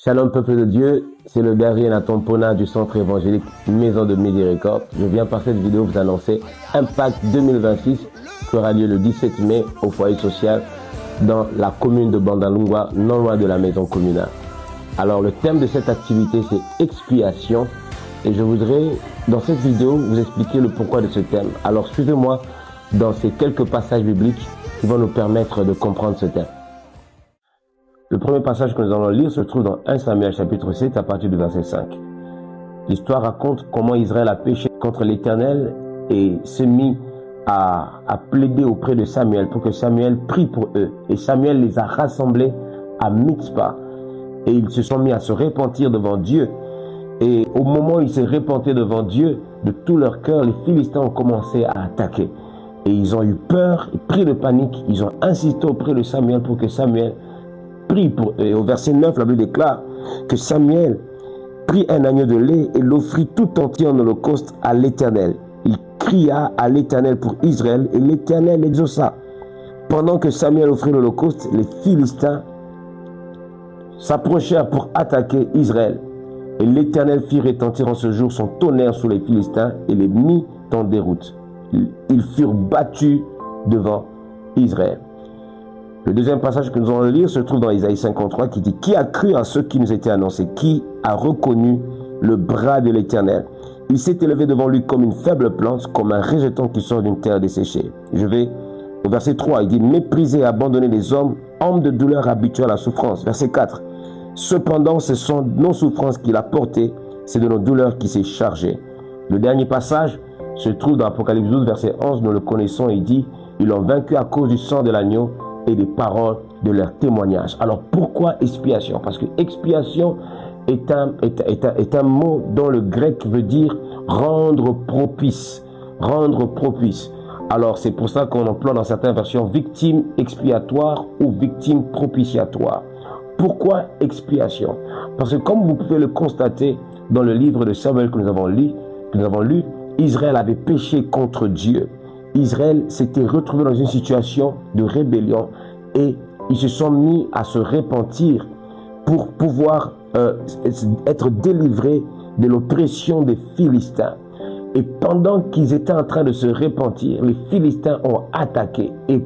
Shalom peuple de Dieu, c'est le berger Nathan Pona du centre évangélique Maison de Miséricorde. Je viens par cette vidéo vous annoncer Impact 2026 qui aura lieu le 17 mai au foyer social dans la commune de Bandalungwa, non loin de la maison communale. Alors le thème de cette activité c'est expiation et je voudrais dans cette vidéo vous expliquer le pourquoi de ce thème. Alors suivez-moi dans ces quelques passages bibliques qui vont nous permettre de comprendre ce thème. Le premier passage que nous allons lire se trouve dans 1 Samuel chapitre 7 à partir du verset 5. L'histoire raconte comment Israël a péché contre l'Éternel et s'est mis à plaider auprès de Samuel pour que Samuel prie pour eux. Et Samuel les a rassemblés à Mitzpah et ils se sont mis à se repentir devant Dieu. Et au moment où ils se repentaient devant Dieu, de tout leur cœur, les Philistins ont commencé à attaquer. Et ils ont eu peur, et pris de panique, ils ont insisté auprès de Samuel pour que Samuel prie pour eux. Et au verset 9, la Bible déclare que Samuel prit un agneau de lait et l'offrit tout entier en holocauste à l'Éternel. Il cria à l'Éternel pour Israël et l'Éternel exauça. Pendant que Samuel offrit l'holocauste, les Philistins s'approchèrent pour attaquer Israël. Et l'Éternel fit retentir en ce jour son tonnerre sur les Philistins et les mit en déroute. Ils furent battus devant Israël. Le deuxième passage que nous allons lire se trouve dans Isaïe 53 qui dit « Qui a cru à ceux qui nous étaient annoncés? Qui a reconnu le bras de l'Éternel? Il s'est élevé devant lui comme une faible plante, comme un rejeton qui sort d'une terre desséchée. » Je vais au verset 3, il dit « Méprisez et abandonnez les hommes de douleur habitués à la souffrance. » Verset 4, « Cependant, ce sont nos souffrances qu'il a portées, c'est de nos douleurs qu'il s'est chargé. » Le dernier passage se trouve dans Apocalypse 12, verset 11, nous le connaissons, il dit « Ils l'ont vaincu à cause du sang de l'agneau et des paroles de leur témoignage. » Alors pourquoi expiation? Parce que expiation est un mot dont le grec veut dire rendre propice. Rendre propice. Alors c'est pour ça qu'on emploie dans certaines versions victime expiatoire ou victime propitiatoire. Pourquoi expiation? Parce que comme vous pouvez le constater dans le livre de Samuel que nous avons lu, Israël avait péché contre Dieu. Israël s'était retrouvé dans une situation de rébellion et ils se sont mis à se repentir pour pouvoir être délivrés de l'oppression des Philistins. Et pendant qu'ils étaient en train de se repentir, les Philistins ont attaqué. Et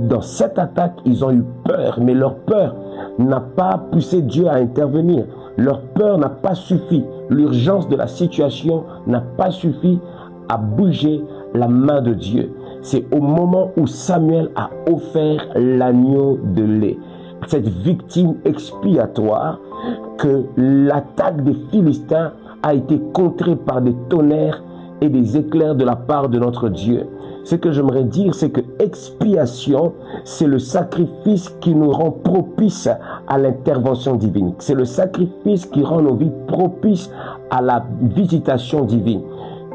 dans cette attaque, ils ont eu peur. Mais leur peur n'a pas poussé Dieu à intervenir. Leur peur n'a pas suffi. L'urgence de la situation n'a pas suffi à bouger la main de Dieu. C'est au moment où Samuel a offert l'agneau de lait, cette victime expiatoire, que l'attaque des Philistins a été contrée par des tonnerres et des éclairs de la part de notre Dieu. Ce que j'aimerais dire, c'est que expiation, c'est le sacrifice qui nous rend propice à l'intervention divine. C'est le sacrifice qui rend nos vies propices à la visitation divine.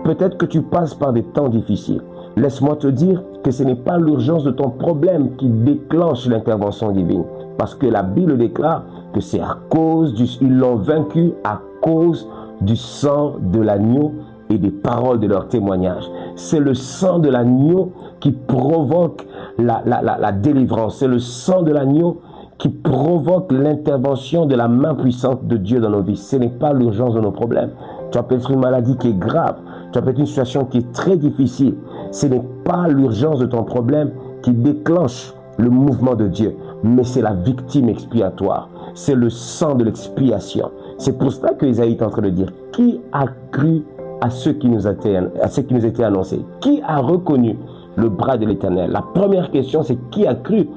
Peut-être que tu passes par des temps difficiles. Laisse-moi te dire que ce n'est pas l'urgence de ton problème qui déclenche l'intervention divine. Parce que la Bible déclare que c'est à cause ils l'ont vaincu à cause du sang de l'agneau et des paroles de leur témoignage. C'est le sang de l'agneau qui provoque la délivrance. C'est le sang de l'agneau qui provoque l'intervention de la main puissante de Dieu dans nos vies. Ce n'est pas l'urgence de nos problèmes. Tu as peut-être une maladie qui est grave. Tu as peut-être une situation qui est très difficile. Ce n'est pas l'urgence de ton problème qui déclenche le mouvement de Dieu, mais c'est la victime expiatoire. C'est le sang de l'expiation. C'est pour cela que Isaïe est en train de dire, qui a cru à ce qui nous était annoncé? Qui a reconnu le bras de l'Éternel? La première question, c'est qui a cru?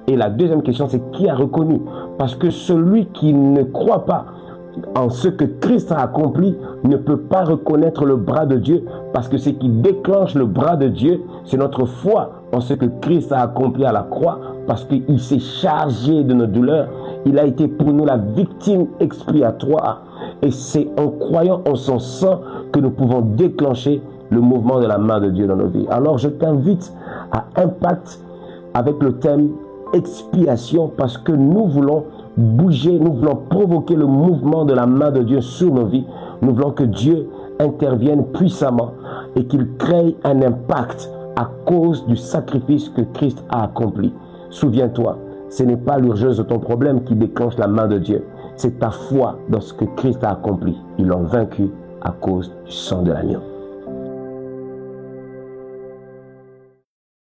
Et la deuxième question, c'est qui a reconnu? Parce que celui qui ne croit pas en ce que Christ a accompli ne peut pas reconnaître le bras de Dieu, parce que ce qui déclenche le bras de Dieu, c'est notre foi en ce que Christ a accompli à la croix, parce qu'il s'est chargé de nos douleurs. Il a été pour nous la victime expiatoire, et c'est en croyant en son sang que nous pouvons déclencher le mouvement de la main de Dieu dans nos vies. Alors je t'invite à Impact avec le thème expiation, parce que nous voulons bouger, nous voulons provoquer le mouvement de la main de Dieu sur nos vies. Nous voulons que Dieu intervienne puissamment et qu'il crée un impact à cause du sacrifice que Christ a accompli. Souviens-toi, ce n'est pas l'urgence de ton problème qui déclenche la main de Dieu. c'est ta foi dans ce que Christ a accompli. Ils l'ont vaincu à cause du sang de l'agneau.